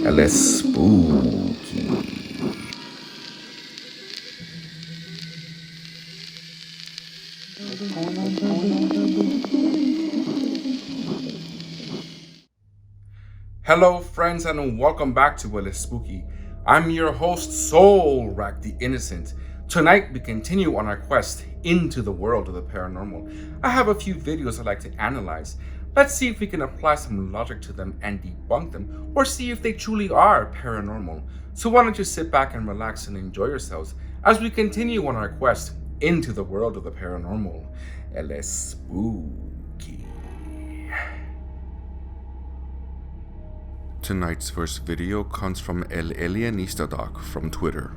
spooky. Hello, friends, and welcome back to Well, It's Spooky. I'm your host, Soul Rack the Innocent. Tonight, we continue on our quest into the world of the paranormal. I have a few videos I'd like to analyze. Let's see if we can apply some logic to them and debunk them, or see if they truly are paranormal. So why don't you sit back and relax and enjoy yourselves as we continue on our quest into the world of the paranormal. El Spooky. Tonight's first video comes from El Alienista Doc from Twitter.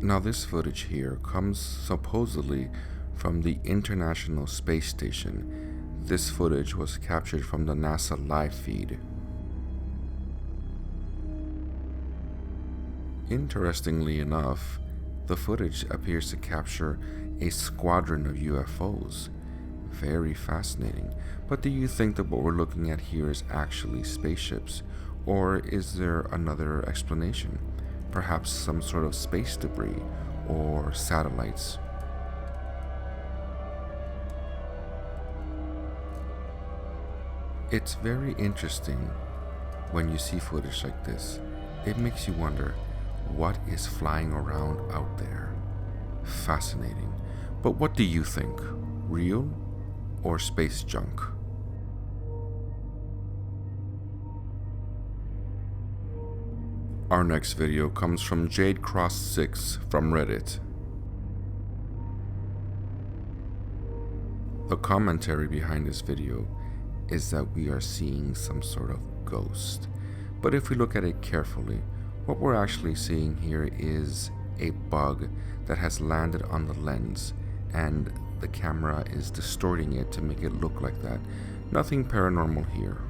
Now this footage here comes supposedly from the International Space Station. This footage was captured from the NASA live feed. Interestingly enough, the footage appears to capture a squadron of UFOs. Very fascinating. But do you think that what we're looking at here is actually spaceships? Or is there another explanation? Perhaps some sort of space debris or satellites? It's very interesting when you see footage like this. It makes you wonder, what is flying around out there? Fascinating. But what do you think? Real or space junk? Our next video comes from JadeCross6 from Reddit. The commentary behind this video is that we are seeing some sort of ghost. But if we look at it carefully, what we're actually seeing here is a bug that has landed on the lens, and the camera is distorting it to make it look like that. Nothing paranormal here.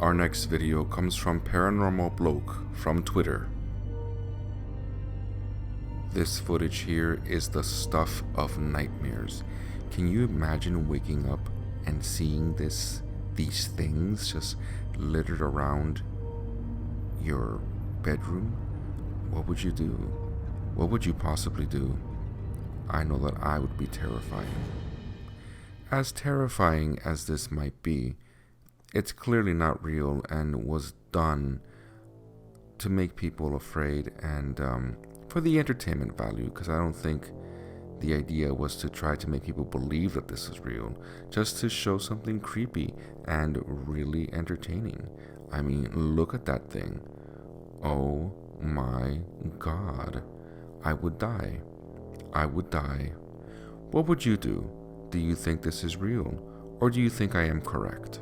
Our next video comes from Paranormal Bloke from Twitter. This footage here is the stuff of nightmares. Can you imagine waking up and seeing these things just littered around your bedroom? What would you do? What would you possibly do? I know that I would be terrifying. As terrifying as this might be, it's clearly not real and was done to make people afraid and for the entertainment value, because I don't think the idea was to try to make people believe that this is real, just to show something creepy and really entertaining. I mean, look at that thing. Oh my God. I would die. I would die. What would you do? Do you think this is real? Or do you think I am correct?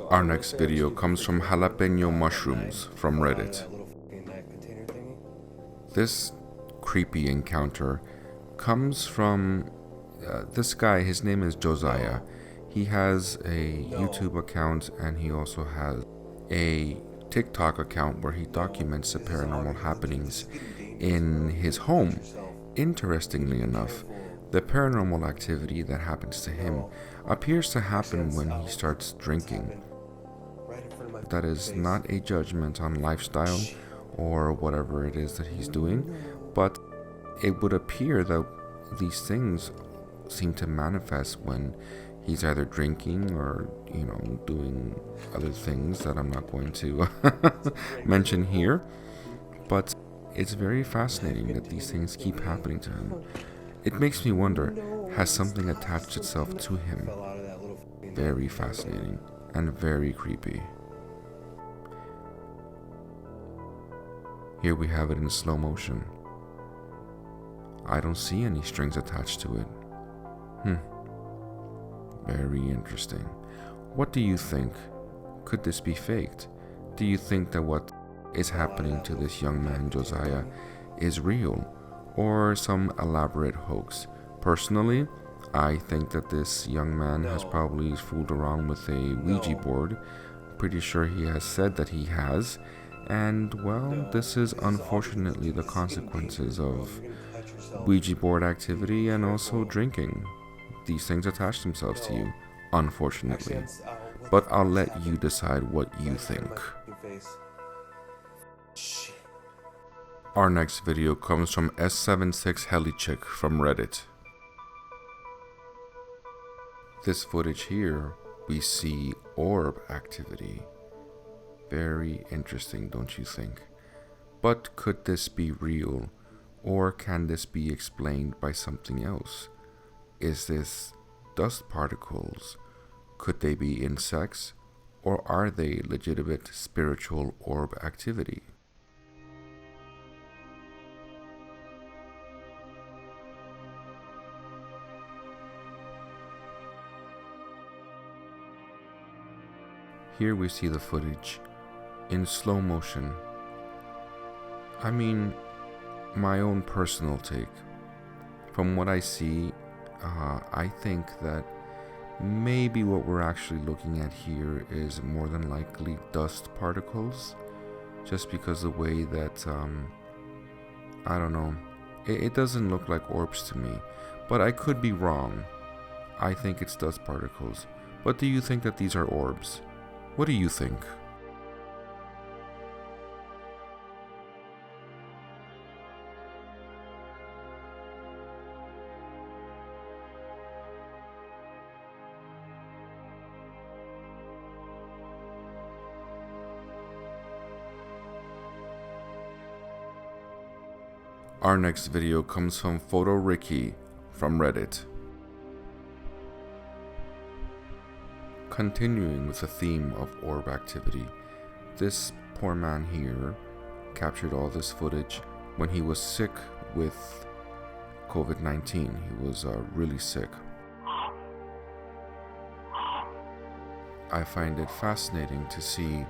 Our next video comes from Jalapeno Mushrooms from Reddit. This creepy encounter comes from this guy. His name is Josiah. He has a YouTube account and he also has a TikTok account where he documents the paranormal happenings in his home. Interestingly enough, the paranormal activity that happens to him appears to happen when he starts drinking. That is not a judgment on lifestyle or whatever it is that he's doing, but it would appear that these things seem to manifest when he's either drinking or, doing other things that I'm not going to mention here. But it's very fascinating that these things keep happening to him. It makes me wonder, has something attached itself to him? Very fascinating and very creepy. Here we have it in slow motion. I don't see any strings attached to it. Very interesting. What do you think? Could this be faked? Do you think that what is happening to this young man, Josiah, is real or some elaborate hoax? Personally, I think that this young man has probably fooled around with a Ouija board. Pretty sure he has said that he has, And well, this is unfortunately the consequences of Ouija board activity and also drinking. These things attach themselves to you, unfortunately. But I'll let you decide what you think. Our next video comes from S76 Helichick from Reddit. This footage here, we see orb activity. Very interesting, don't you think? But could this be real, or can this be explained by something else? Is this dust particles? Could they be insects, or are they legitimate spiritual orb activity? Here we see the footage in slow motion. I mean, my own personal take. From what I see, I think that maybe what we're actually looking at here is more than likely dust particles. Just because the way that, I don't know, it doesn't look like orbs to me. But I could be wrong. I think it's dust particles. But do you think that these are orbs? What do you think? Our next video comes from Photo Ricky from Reddit. Continuing with the theme of orb activity, this poor man here captured all this footage when he was sick with COVID-19. He was really sick. I find it fascinating to see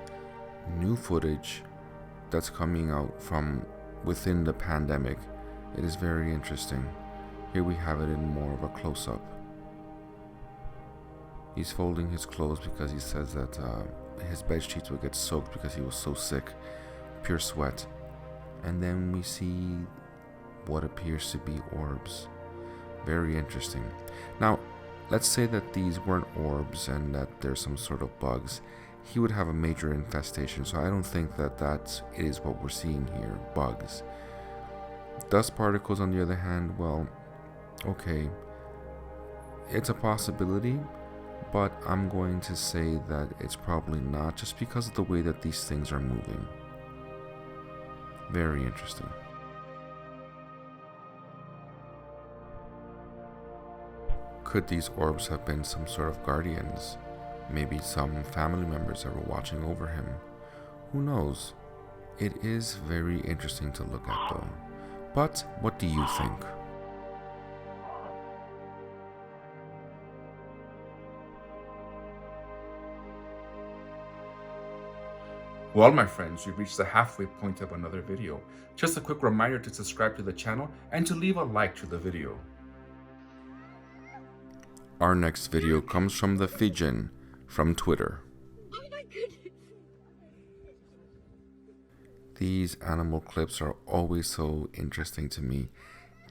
new footage that's coming out from within the pandemic. It is very interesting. Here we have it in more of a close-up. He's folding his clothes because he says that his bed sheets would get soaked because he was so sick, pure sweat. And then we see what appears to be orbs. Very interesting. Now, let's say that these weren't orbs and that there's some sort of bugs. He would have a major infestation, so I don't think that that is what we're seeing here, bugs. Dust particles, on the other hand, well, okay, it's a possibility, but I'm going to say that it's probably not, just because of the way that these things are moving. Very interesting. Could these orbs have been some sort of guardians? Maybe some family members that were watching over him. Who knows? It is very interesting to look at though. But what do you think? Well, my friends, we've reached the halfway point of another video. Just a quick reminder to subscribe to the channel and to leave a like to the video. Our next video comes from the Fijian from Twitter. Oh my goodness. These animal clips are always so interesting to me.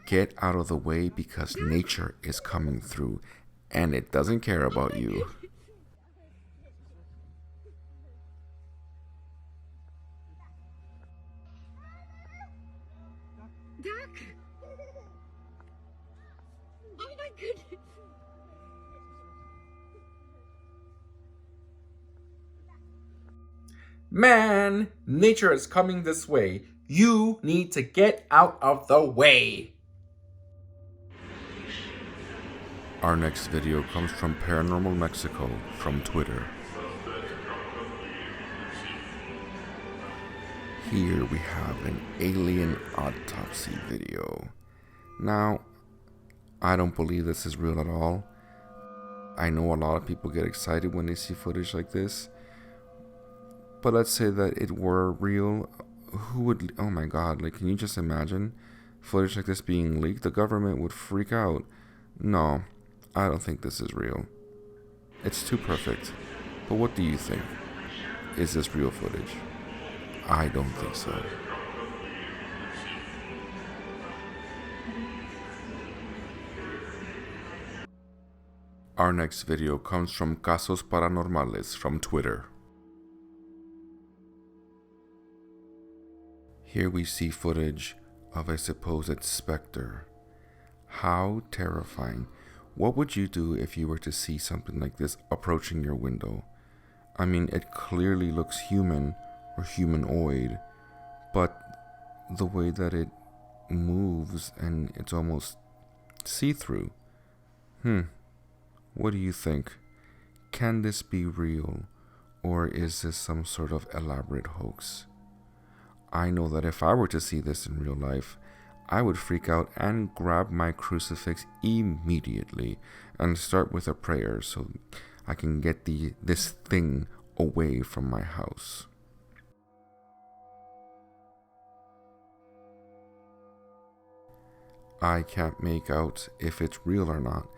Get out of the way because nature is coming through and it doesn't care about you. Duck. Oh my goodness. Man, nature is coming this way. You need to get out of the way. Our next video comes from Paranormal Mexico from Twitter. Here we have an alien autopsy video. Now, I don't believe this is real at all. I know a lot of people get excited when they see footage like this. But let's say that it were real. Who would, oh my god, like, can you just imagine footage like this being leaked? The government would freak out. No, I don't think this is real. It's too perfect. But what do you think? Is this real footage? I don't think so. Our next video comes from Casos Paranormales from Twitter. Here we see footage of a supposed specter. How terrifying. What would you do if you were to see something like this approaching your window? I mean, it clearly looks human or humanoid, but the way that it moves and it's almost see-through. What do you think? Can this be real, or is this some sort of elaborate hoax? I know that if I were to see this in real life, I would freak out and grab my crucifix immediately and start with a prayer so I can get this thing away from my house. I can't make out if it's real or not,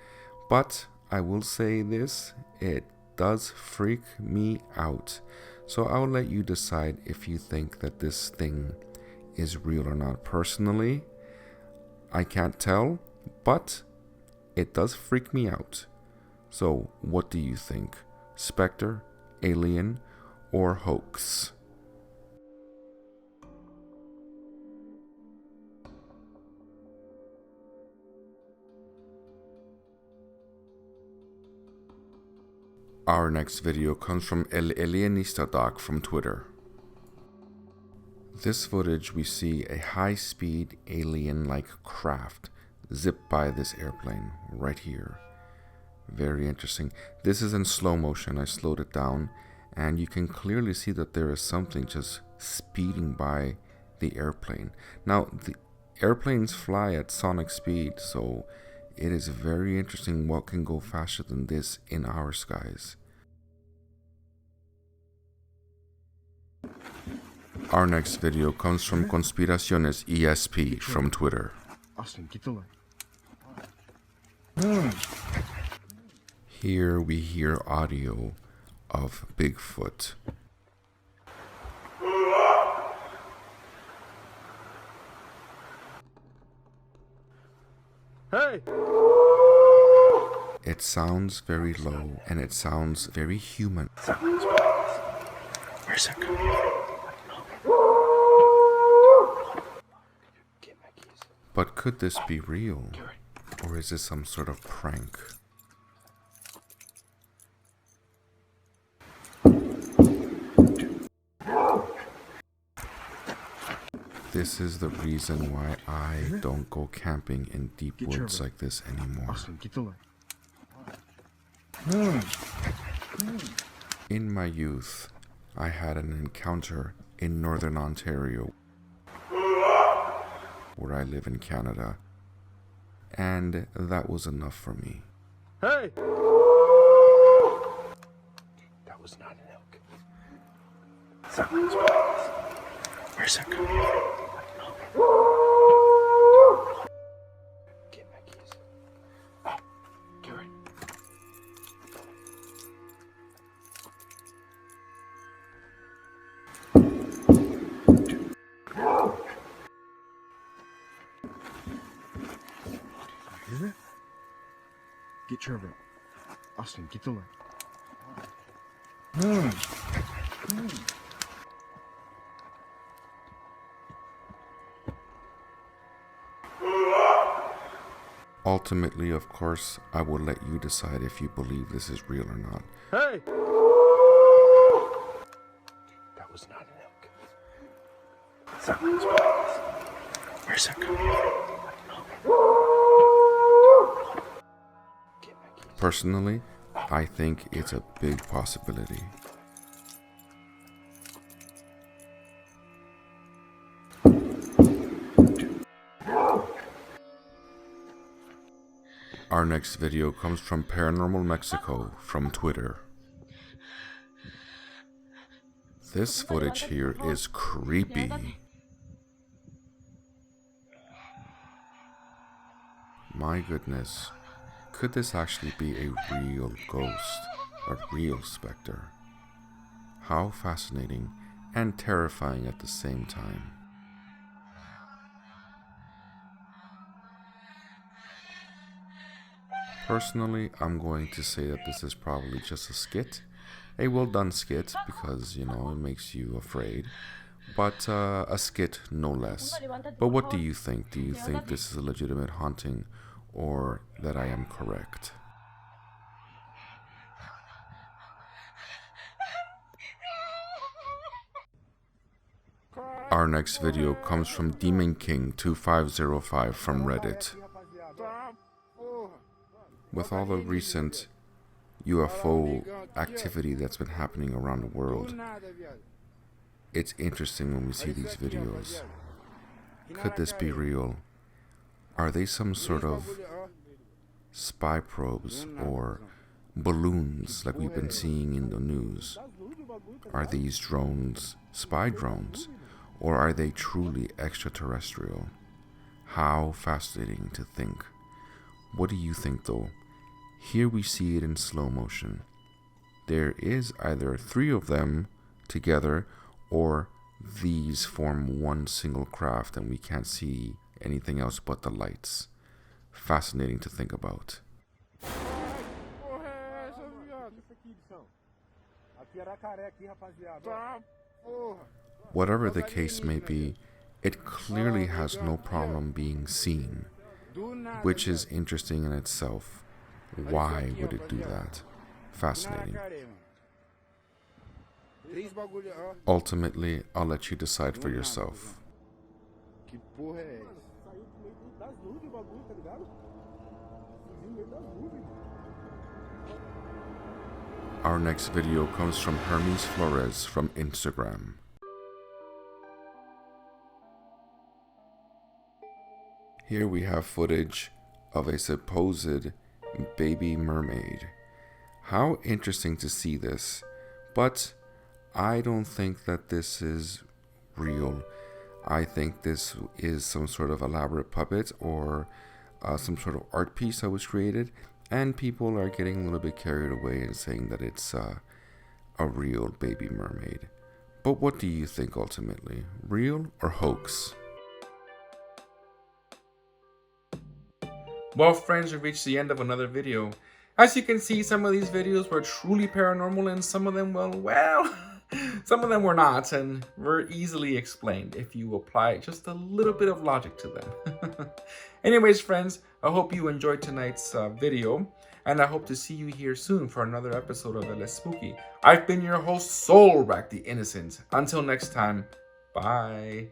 but I will say this, it does freak me out. So I'll let you decide if you think that this thing is real or not. Personally, I can't tell, but it does freak me out. So what do you think? Spectre, alien, or hoax? Our next video comes from El Alienista Doc from Twitter. This footage we see a high-speed alien-like craft zip by this airplane right here. Very interesting. This is in slow motion. I slowed it down and you can clearly see that there is something just speeding by the airplane. Now, the airplanes fly at sonic speed, so it is very interesting what can go faster than this in our skies. Our next video comes from Conspiraciones ESP from Twitter. Austin, get the light. Here we hear audio of Bigfoot. Hey! It sounds very low and it sounds very human. Where's that coming from? Get my keys. But could this be real? Or is this some sort of prank? This is the reason why I don't go camping in deep woods like this anymore. Austin, get the light. In my youth, I had an encounter in Northern Ontario, where I live in Canada, and that was enough for me. Hey! That was not an elk. Where's that coming from? Get my keys. Oh, get right. Hear that? Get Trevor. Austin, get the light. Ultimately, of course, I will let you decide if you believe this is real or not. Hey! That was not an elk. Where's that coming from? Get my keys. Personally, I think it's a big possibility. Our next video comes from Paranormal Mexico from Twitter. This footage here is creepy. My goodness, could this actually be a real ghost, a real specter? How fascinating and terrifying at the same time. Personally, I'm going to say that this is probably just a skit. A well done skit because, it makes you afraid. But a skit no less. But what do you think? Do you think this is a legitimate haunting or that I am correct? Our next video comes from Demon King 2505 from Reddit. With all the recent UFO activity that's been happening around the world, it's interesting when we see these videos. Could this be real? Are they some sort of spy probes or balloons like we've been seeing in the news? Are these drones spy drones? Or are they truly extraterrestrial? How fascinating to think. What do you think though? Here we see it in slow motion. There is either 3 of them together, or these form one single craft and we can't see anything else but the lights. Fascinating to think about. Whatever the case may be, it clearly has no problem being seen, which is interesting in itself. Why would it do that? Fascinating. Ultimately, I'll let you decide for yourself. Our next video comes from Hermes Flores from Instagram. Here we have footage of a supposed baby mermaid. How interesting to see this, but I don't think that this is real. I think this is some sort of elaborate puppet or some sort of art piece that was created, and people are getting a little bit carried away and saying that it's a real baby mermaid. But what do you think ultimately? Real or hoax? Well, friends, we've reached the end of another video. As you can see, some of these videos were truly paranormal and some of them, some of them were not, and were easily explained if you apply just a little bit of logic to them. Anyways, friends, I hope you enjoyed tonight's video, and I hope to see you here soon for another episode of LS Spooky. I've been your host, Soulrack the Innocent. Until next time, bye.